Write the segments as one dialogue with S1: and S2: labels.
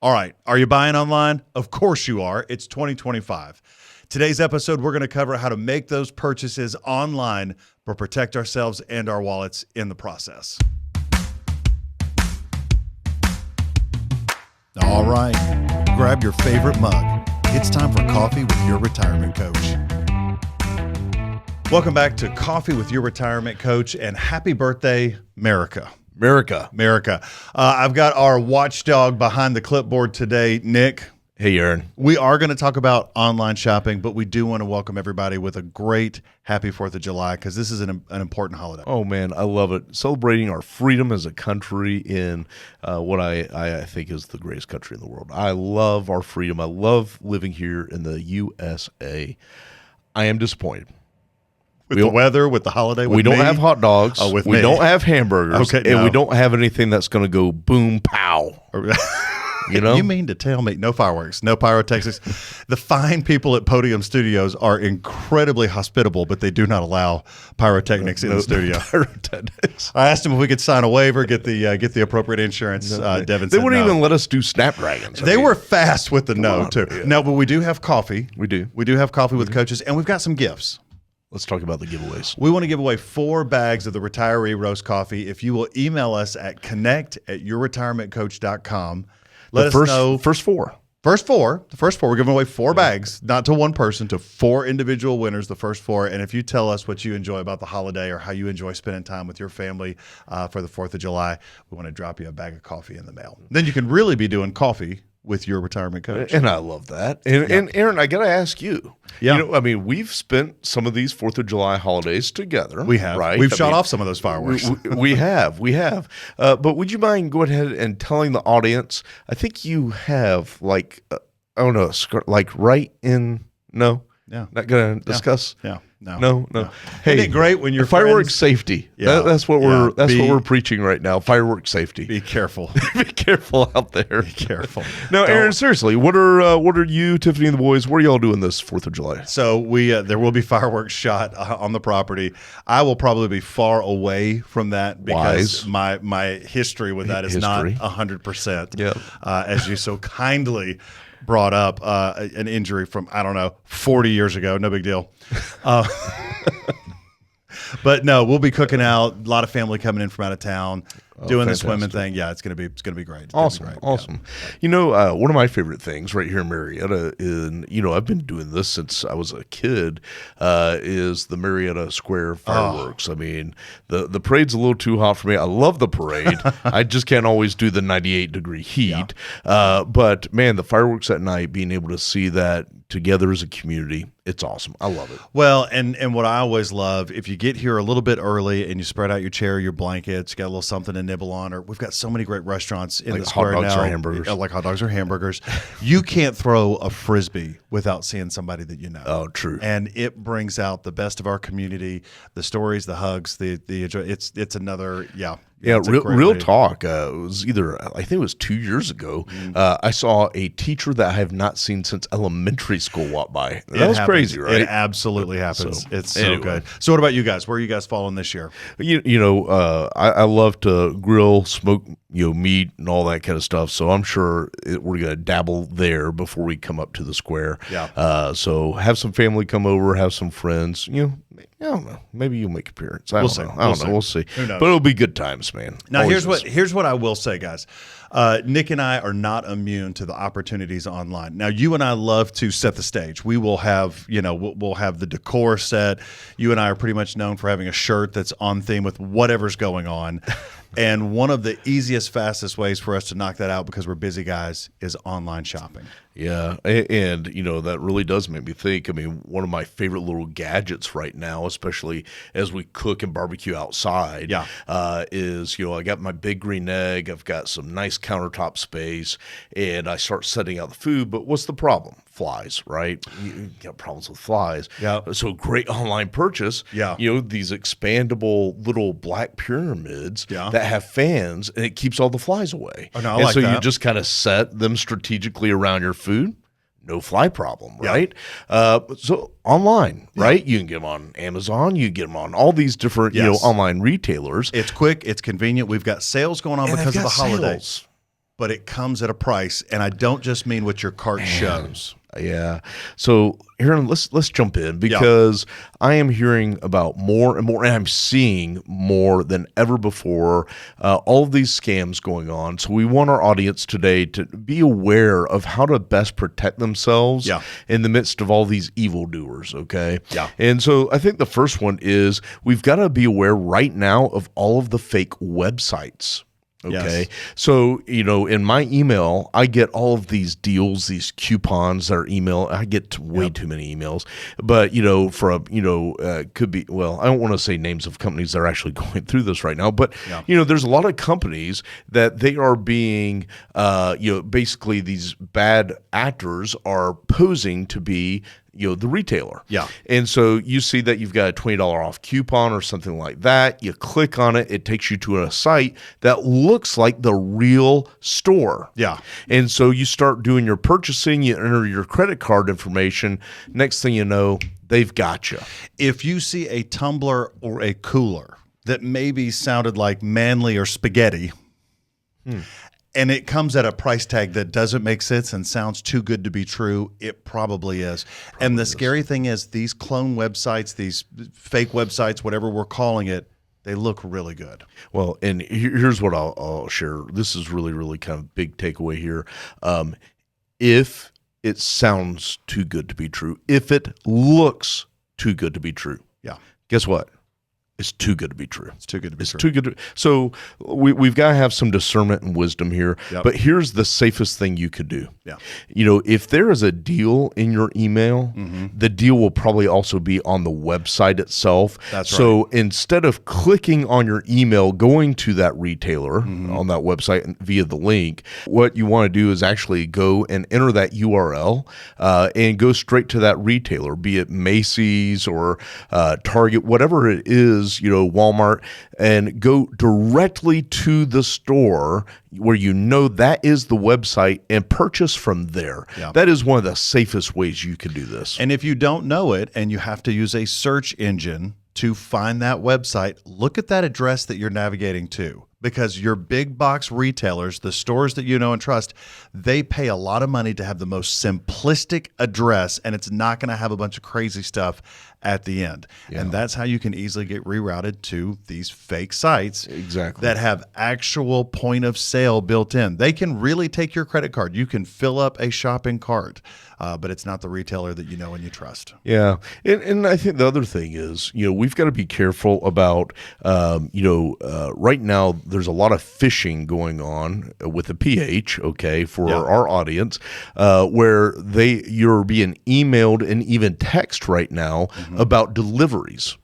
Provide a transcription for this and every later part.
S1: All right, are you buying online? Of course you are. It's 2025. Today's episode, we're going to cover how to make those purchases online but protect ourselves and our wallets in the process. All right, grab your favorite mug. It's time for Coffee with Your Retirement Coach. Welcome back to Coffee with Your Retirement Coach, and happy birthday, America. America. I've got our watchdog behind the clipboard today, Nick.
S2: Hey, Aaron.
S1: We are going to talk about online shopping, but we do want to welcome everybody with a great happy 4th of July because this is an important holiday.
S2: Oh, man, I love it. Celebrating our freedom as a country in what I think is the greatest country in the world. I love our freedom. I love living here in the USA. I am disappointed.
S1: With the weather, with the holiday, with
S2: we don't have hot dogs. We don't have hamburgers.
S1: Okay,
S2: and we don't have anything that's going to go boom, pow. You know?
S1: You mean to tell me no fireworks, no pyrotechnics? The fine people at Podium Studios are incredibly hospitable, but they do not allow pyrotechnics in the studio.
S2: Pyrotechnics.
S1: I asked them if we could sign a waiver, get the appropriate insurance. Devin
S2: they
S1: said
S2: wouldn't
S1: no.
S2: even let us do Snapdragons.
S1: They were fast with the no, too.
S2: Yeah.
S1: No, but we do have coffee.
S2: We do.
S1: We do have coffee with coaches, and we've got some gifts.
S2: Let's talk about the giveaways.
S1: We want to give away 4 bags of the Retiree Roast Coffee. If you will email us at connect@yourretirementcoach.com. Let us know.
S2: First four.
S1: The first four. We're giving away 4 bags, not to one person, to 4 individual winners, the first 4. And if you tell us what you enjoy about the holiday or how you enjoy spending time with your family for the 4th of July, we want to drop you a bag of coffee in the mail. Then you can really be doing coffee with your retirement coach.
S2: And I love that. And Aaron, I got to ask you.
S1: Yeah.
S2: You know, I mean, we've spent some of these 4th of July holidays together.
S1: We have.
S2: Right?
S1: We've shot off some of those fireworks.
S2: We have. But would you mind going ahead and telling the audience, I think you have like, I don't know, like right in, no?
S1: Yeah.
S2: Not going to discuss?
S1: Yeah.
S2: No.
S1: Hey, isn't it great when you're
S2: firework
S1: friends?
S2: safety?
S1: Yeah.
S2: That's what we're preaching right now. Firework safety.
S1: Be careful.
S2: Be careful out there.
S1: Be careful.
S2: No, Aaron, seriously, what are you, Tiffany, and the boys? What are y'all doing this 4th of July?
S1: So there will be fireworks shot on the property. I will probably be far away from that because my history with that is not 100%.
S2: Yeah.
S1: As you so kindly brought up an injury from, 40 years ago. No big deal. But no, we'll be cooking out. A lot of family coming in from out of town, doing the swimming thing. Yeah, it's gonna be great.
S2: Awesome. Yeah. You know, one of my favorite things right here in Marietta, I've been doing this since I was a kid, is the Marietta Square fireworks. I mean, the parade's a little too hot for me. I love the parade. I just can't always do the 98-degree heat. Yeah. But man, the fireworks at night, being able to see that together as a community, it's awesome. I love it.
S1: Well, and what I always love, if you get here a little bit early and you spread out your chair, your blankets, you got a little something to nibble on, or we've got so many great restaurants in the square now.
S2: Hot dogs or hamburgers.
S1: Like hot dogs or hamburgers. You can't throw a Frisbee without seeing somebody that you know.
S2: Oh, true.
S1: And it brings out the best of our community, the stories, the hugs, the enjoy. It's another,
S2: Yeah, real talk. It was I think it was 2 years ago. I saw a teacher that I have not seen since elementary school walk by. That was crazy, right?
S1: It absolutely happens.
S2: So,
S1: it's so
S2: anyway.
S1: good. So what about you guys? Where are you guys following this year?
S2: I love to grill, smoke, meat and all that kind of stuff. So I'm sure we're going to dabble there before we come up to the square.
S1: Yeah.
S2: So have some family come over, have some friends. I don't know. Maybe you'll make an appearance. I don't know. We'll see.
S1: Who knows?
S2: But it'll be good times, man.
S1: Now,
S2: Always
S1: here's what I will say, guys. Nic and I are not immune to the opportunities online. Now, you and I love to set the stage. We will have, we'll have the decor set. You and I are pretty much known for having a shirt that's on theme with whatever's going on. And one of the easiest, fastest ways for us to knock that out, because we're busy guys, is online shopping.
S2: Yeah, and that really does make me think. I mean, one of my favorite little gadgets right now, especially as we cook and barbecue outside, is I got my big green egg. I've got some nice countertop space, and I start setting out the food. But what's the problem? Flies, right? You got problems with flies.
S1: Yeah.
S2: So great online purchase.
S1: Yeah.
S2: These expandable little black pyramids
S1: that
S2: have fans, and it keeps all the flies away.
S1: Oh, no, I
S2: and
S1: like
S2: so
S1: that.
S2: you just kind of set them strategically around your food. No fly problem, right? So online, right? You can get them on Amazon. You can get them on all these different, online retailers.
S1: It's quick. It's convenient. We've got sales going on because of the holidays. but it comes at a price. And I don't just mean what your cart shows.
S2: Yeah. So Aaron, let's jump in because I am hearing about more and more, and I'm seeing more than ever before, all of these scams going on. So we want our audience today to be aware of how to best protect themselves in the midst of all these evildoers. Okay.
S1: Yeah.
S2: And so I think the first one is we've got to be aware right now of all of the fake websites. Okay.
S1: Yes.
S2: So, in my email, I get all of these deals, these coupons that are email. I get way too many emails, but, could be, well, I don't want to say names of companies that are actually going through this right now, but, there's a lot of companies that they are being, basically these bad actors are posing to be the retailer.
S1: Yeah.
S2: And so you see that you've got a $20 off coupon or something like that. You click on it. It takes you to a site that looks like the real store.
S1: Yeah.
S2: And so you start doing your purchasing. You enter your credit card information. Next thing you know, they've got you.
S1: If you see a tumbler or a cooler that maybe sounded like manly or spaghetti, and it comes at a price tag that doesn't make sense and sounds too good to be true, it probably is. And the scary thing is these clone websites, these fake websites, whatever we're calling it, they look really good.
S2: Well, and here's what I'll share. This is really, really kind of big takeaway here. If it sounds too good to be true, if it looks too good to be true, guess what? It's too good to be true.
S1: It's too good to be
S2: It's
S1: true.
S2: too good. So we've got to have some discernment and wisdom here.
S1: Yep.
S2: But here's the safest thing you could do.
S1: Yeah.
S2: If there is a deal in your email, the deal will probably also be on the website itself.
S1: That's right.
S2: So instead of clicking on your email, going to that retailer on that website via the link, what you want to do is actually go and enter that URL and go straight to that retailer, be it Macy's or Target, whatever it is, Walmart, and go directly to the store where that is the website and purchase from there.
S1: Yeah.
S2: That is one of the safest ways you can do this.
S1: And if you don't know it and you have to use a search engine to find that website, look at that address that you're navigating to. Because your big box retailers, the stores that you know and trust, they pay a lot of money to have the most simplistic address, and it's not going to have a bunch of crazy stuff at the end.
S2: Yeah.
S1: And that's how you can easily get rerouted to these fake sites that have actual point of sale built in. They can really take your credit card. You can fill up a shopping cart, but it's not the retailer that you know and you trust.
S2: Yeah. And I think the other thing is, we've got to be careful about, right now, there's a lot of phishing going on with a PH, for our audience, where you're being emailed and even text right now about deliveries.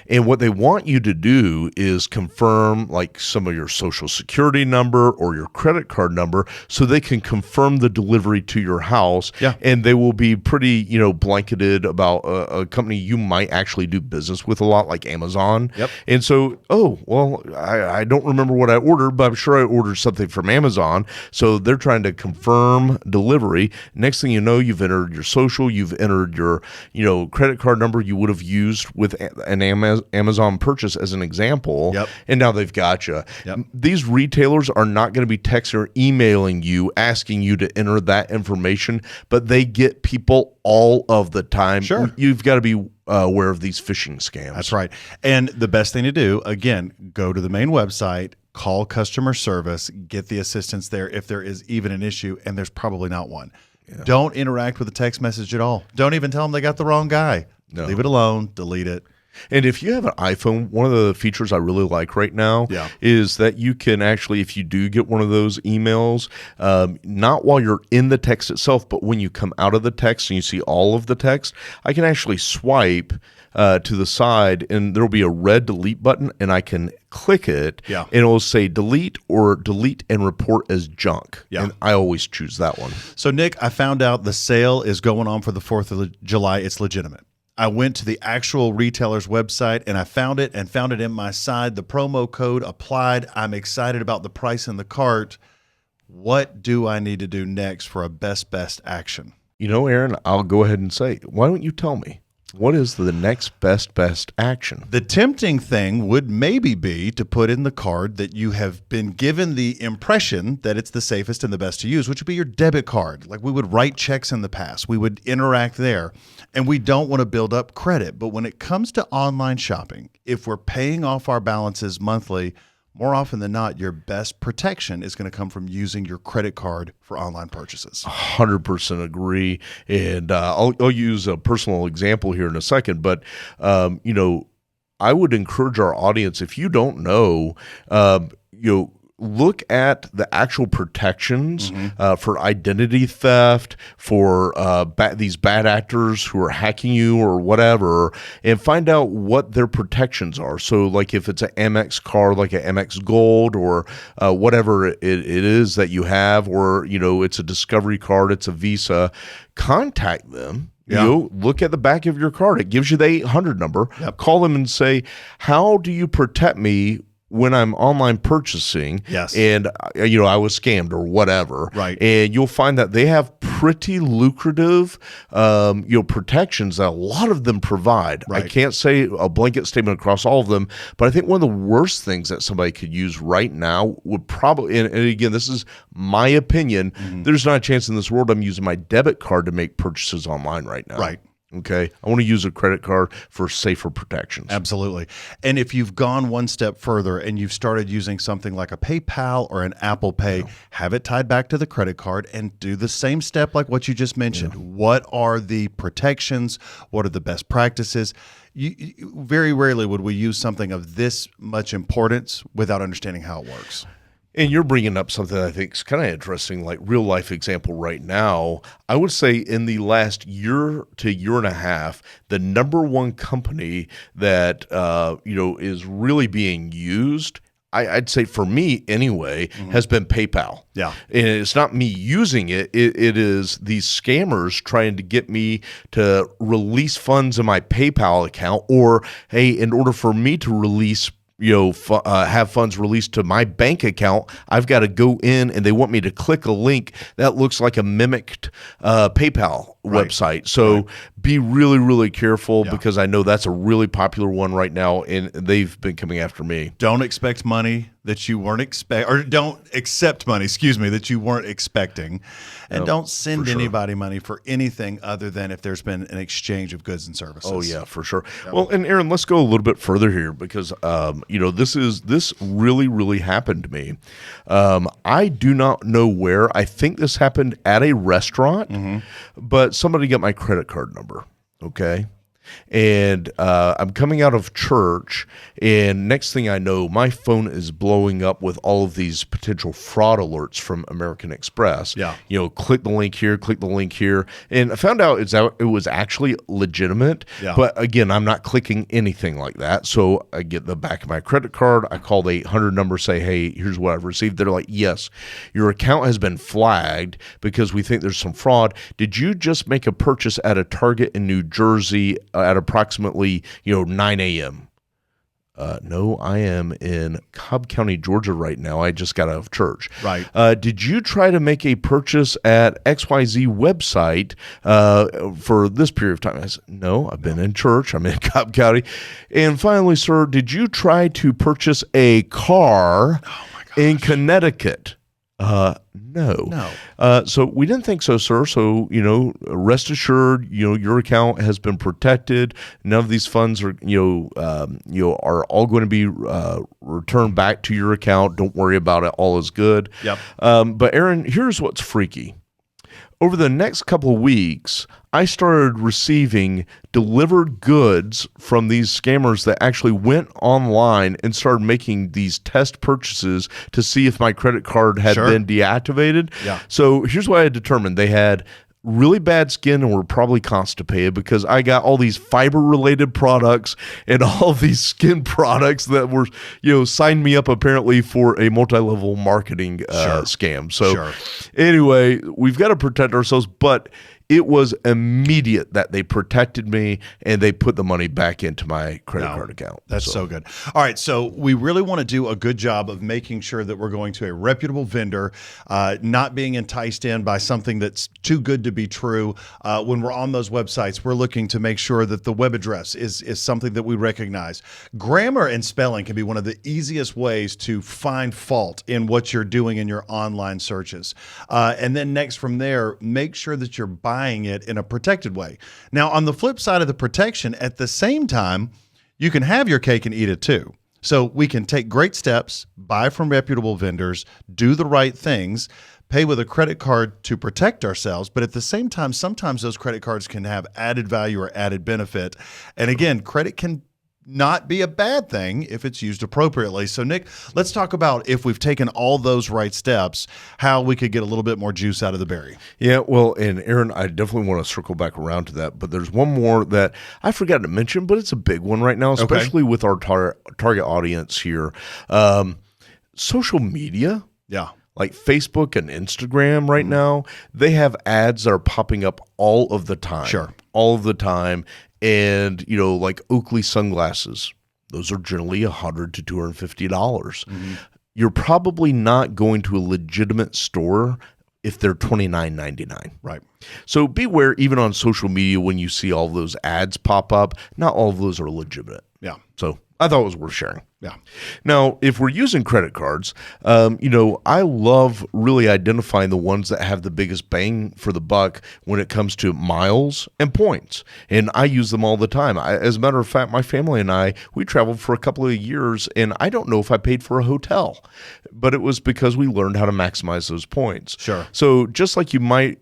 S2: And what they want you to do is confirm like some of your social security number or your credit card number so they can confirm the delivery to your house.
S1: Yeah.
S2: And they will be pretty, blanketed about a company you might actually do business with a lot, like Amazon.
S1: Yep.
S2: And so, I don't remember what I ordered, but I'm sure I ordered something from Amazon. So they're trying to confirm delivery. Next thing you know, you've entered your social, you've entered your, credit card number you would have used with an Amazon purchase as an example.
S1: Yep.
S2: And now they've got you.
S1: Yep.
S2: These retailers are not going to be texting or emailing you asking you to enter that information, but they get people all of the time.
S1: Sure.
S2: You've got to be aware of these phishing scams.
S1: That's right. And the best thing to do, again, go to the main website, call customer service, get the assistance there if there is even an issue, and there's probably not one. Yeah. Don't interact with a text message at all. Don't even tell them they got the wrong guy. No. Leave it alone. Delete it.
S2: And if you have an iPhone, one of the features I really like right now is that you can actually, if you do get one of those emails, not while you're in the text itself, but when you come out of the text and you see all of the text, I can actually swipe to the side and there'll be a red delete button and I can click it and it'll say delete or delete and report as junk.
S1: Yeah.
S2: And I always choose that one.
S1: So, Nick, I found out the sale is going on for the 4th of July. It's legitimate. I went to the actual retailer's website and I found it in my side. The promo code applied. I'm excited about the price in the cart. What do I need to do next for a best action?
S2: Aaron, I'll go ahead and say, why don't you tell me? What is the next best action?
S1: The tempting thing would maybe be to put in the card that you have been given the impression that it's the safest and the best to use, which would be your debit card. Like we would write checks in the past. We would interact there. And we don't want to build up credit. But when it comes to online shopping, if we're paying off our balances monthly, more often than not, your best protection is going to come from using your credit card for online purchases.
S2: 100% agree. And I'll use a personal example here in a second. But, I would encourage our audience, if you don't know, look at the actual protections for identity theft, for these bad actors who are hacking you or whatever, and find out what their protections are. So like if it's an Amex card, like an Amex Gold or whatever it is that you have, or, it's a Discovery card, it's a Visa, contact them.
S1: Yeah.
S2: Look at the back of your card. It gives you the 800 number.
S1: Yep.
S2: Call them and say, how do you protect me when I'm online purchasing?
S1: Yes.
S2: And, I was scammed or whatever.
S1: Right.
S2: And you'll find that they have pretty lucrative, protections that a lot of them provide.
S1: Right.
S2: I can't say a blanket statement across all of them, but I think one of the worst things that somebody could use right now would probably, and again, this is my opinion, there's not a chance in this world I'm using my debit card to make purchases online right now.
S1: Right.
S2: Okay. I want to use a credit card for safer protections.
S1: Absolutely. And if you've gone one step further and you've started using something like a PayPal or an Apple Pay, have it tied back to the credit card and do the same step like what you just mentioned. What are the protections? What are the best practices? Very rarely would we use something of this much importance without understanding how it works.
S2: And you're bringing up something I think is kind of interesting, like real life example right now. I would say in the last year to year and a half, the number one company that is really being used, I'd say for me anyway, has been PayPal.
S1: Yeah.
S2: And it's not me using it. It is these scammers trying to get me to release funds in my PayPal account, or, hey, in order for me to release have funds released to my bank account, I've got to go in and they want me to click a link that looks like a mimicked PayPal website. So be really, really careful, because I know that's a really popular one right now, and they've been coming after me.
S1: Don't expect money that you weren't don't accept money, that you weren't expecting, and don't send anybody money for anything other than if there's been an exchange of goods and services.
S2: Oh yeah, for sure. Well, and Aaron, let's go a little bit further here, because this really, really happened to me. I do not know where. I think this happened at a restaurant, but somebody got my credit card number. Okay. And I'm coming out of church, and next thing I know, my phone is blowing up with all of these potential fraud alerts from American Express.
S1: Yeah.
S2: Click the link here. And I found out it was actually legitimate.
S1: Yeah.
S2: But again, I'm not clicking anything like that. So I get the back of my credit card. I call the 800 number, say, hey, here's what I've received. They're like, yes, your account has been flagged because we think there's some fraud. Did you just make a purchase at a Target in New Jersey at approximately 9 a.m.? No, I am in Cobb County, Georgia right now. I just got out of church.
S1: Right.
S2: Did you try to make a purchase at XYZ website for this period of time? I said, no, I've been in church. I'm in Cobb County. And finally, sir, did you try to purchase a car in Connecticut? No. So we didn't think so, sir. So, rest assured, your account has been protected. None of these funds are, are all going to be returned back to your account. Don't worry about it. All is good.
S1: Yep.
S2: But Aaron, here's what's freaky. Over the next couple of weeks, I started receiving delivered goods from these scammers that actually went online and started making these test purchases to see if my credit card had been deactivated.
S1: Yeah.
S2: So here's what I determined. They had really bad skin and were probably constipated, because I got all these fiber related products and all these skin products that were, signed me up apparently for a multi-level marketing scam. So anyway, we've got to protect ourselves. But it was immediate that they protected me and they put the money back into my credit card account.
S1: That's so good. All right, so we really want to do a good job of making sure that we're going to a reputable vendor, not being enticed in by something that's too good to be true. When we're on those websites, we're looking to make sure that the web address is something that we recognize. Grammar and spelling can be one of the easiest ways to find fault in what you're doing in your online searches. And then next from there, make sure that you're buying it in a protected way. Now, on the flip side of the protection, at the same time, you can have your cake and eat it too. So we can take great steps, buy from reputable vendors, do the right things, pay with a credit card to protect ourselves. But at the same time, sometimes those credit cards can have added value or added benefit. And again, credit can not be a bad thing if it's used appropriately. So Nic, let's talk about, if we've taken all those right steps, how we could get a little bit more juice out of the berry.
S2: Yeah, well, and Aaron, I definitely want to circle back around to that, but there's one more that I forgot to mention, but it's a big one right now, especially with our target audience here. Social media.
S1: Yeah.
S2: Like Facebook and Instagram right now, they have ads that are popping up all of the time.
S1: Sure.
S2: All of the time. And, like Oakley sunglasses, those are generally $100 to $250. You're probably not going to a legitimate store if they're $29.99.
S1: Right.
S2: So beware, even on social media, when you see all those ads pop up, not all of those are legitimate.
S1: Yeah.
S2: So I thought it was worth sharing.
S1: Yeah.
S2: Now, if we're using credit cards, I love really identifying the ones that have the biggest bang for the buck when it comes to miles and points. And I use them all the time. As a matter of fact, my family and I, we traveled for a couple of years, and I don't know if I paid for a hotel, but it was because we learned how to maximize those points.
S1: Sure.
S2: So just like you might,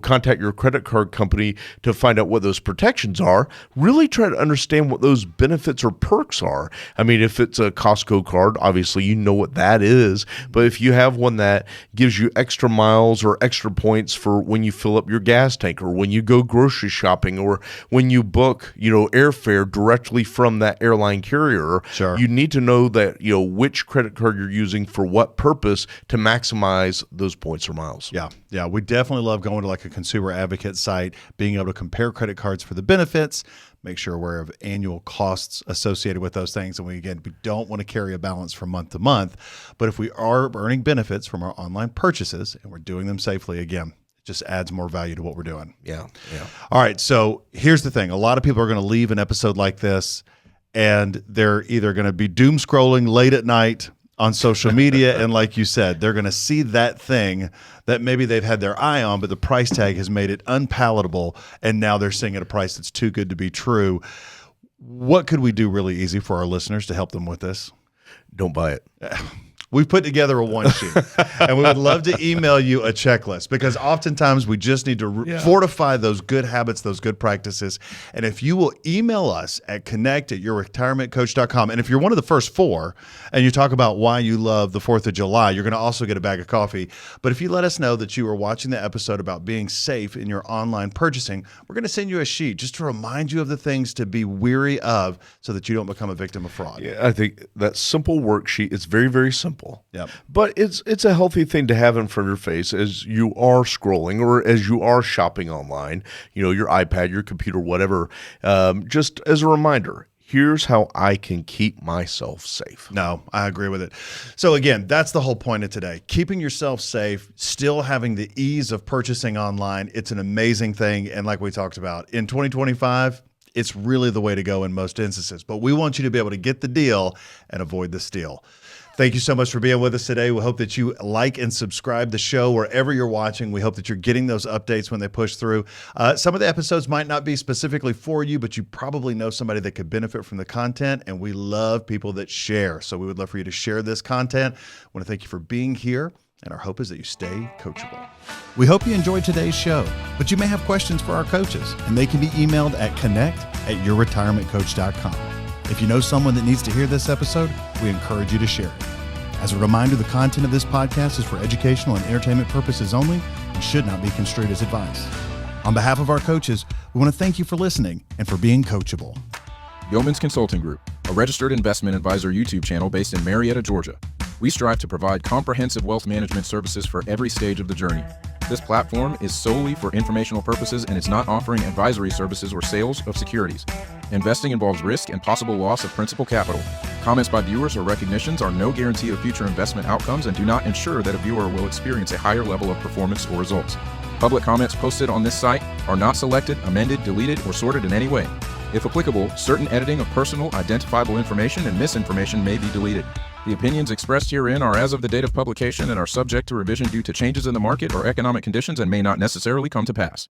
S2: contact your credit card company to find out what those protections are, really try to understand what those benefits or perks are. I mean, if it's a Costco card, obviously you know what that is, but if you have one that gives you extra miles or extra points for when you fill up your gas tank, or when you go grocery shopping, or when you book, airfare directly from that airline carrier,
S1: sure,
S2: you need to know that, which credit card you're using for what purpose to maximize those points or miles.
S1: Yeah. Yeah. We definitely love going to like a consumer advocate site, being able to compare credit cards for the benefits, make sure we're aware of annual costs associated with those things. And we don't want to carry a balance from month to month. But if we are earning benefits from our online purchases and we're doing them safely, again, it just adds more value to what we're doing.
S2: Yeah. Yeah.
S1: All right. So here's the thing. A lot of people are going to leave an episode like this, and they're either going to be doom scrolling late at night on social media, and like you said, they're going to see that thing that maybe they've had their eye on, but the price tag has made it unpalatable, and now they're seeing at a price that's too good to be true. What could we do really easy for our listeners to help them with this?
S2: Don't buy it.
S1: We've put together a one sheet, and we would love to email you a checklist, because oftentimes we just need to fortify those good habits, those good practices. And if you will email us at connect@yourretirementcoach.com, and if you're one of the first four and you talk about why you love the 4th of July, you're going to also get a bag of coffee. But if you let us know that you were watching the episode about being safe in your online purchasing, we're going to send you a sheet just to remind you of the things to be weary of so that you don't become a victim of fraud.
S2: Yeah, I think that simple worksheet, it's very, very simple.
S1: Yep.
S2: But it's a healthy thing to have in front of your face as you are scrolling or as you are shopping online, your iPad, your computer, whatever, just as a reminder. Here's how I can keep myself safe.
S1: No, I agree with it. So again, that's the whole point of today. Keeping yourself safe, still having the ease of purchasing online. It's an amazing thing. And like we talked about, in 2025, it's really the way to go in most instances. But we want you to be able to get the deal and avoid the steal. Thank you so much for being with us today. We hope that you like and subscribe the show wherever you're watching. We hope that you're getting those updates when they push through. Some of the episodes might not be specifically for you, but you probably know somebody that could benefit from the content, and we love people that share. So we would love for you to share this content. I want to thank you for being here, and our hope is that you stay coachable. We hope you enjoyed today's show, but you may have questions for our coaches, and they can be emailed at connect@yourretirementcoach.com. If you know someone that needs to hear this episode, we encourage you to share it. As a reminder, the content of this podcast is for educational and entertainment purposes only and should not be construed as advice. On behalf of our coaches, we want to thank you for listening and for being coachable.
S3: Yeoman's Consulting Group, a registered investment advisor YouTube channel based in Marietta, Georgia. We strive to provide comprehensive wealth management services for every stage of the journey. This platform is solely for informational purposes and is not offering advisory services or sales of securities. Investing involves risk and possible loss of principal capital. Comments by viewers or recognitions are no guarantee of future investment outcomes and do not ensure that a viewer will experience a higher level of performance or results. Public comments posted on this site are not selected, amended, deleted, or sorted in any way. If applicable, certain editing of personal, identifiable information and misinformation may be deleted. The opinions expressed herein are as of the date of publication and are subject to revision due to changes in the market or economic conditions and may not necessarily come to pass.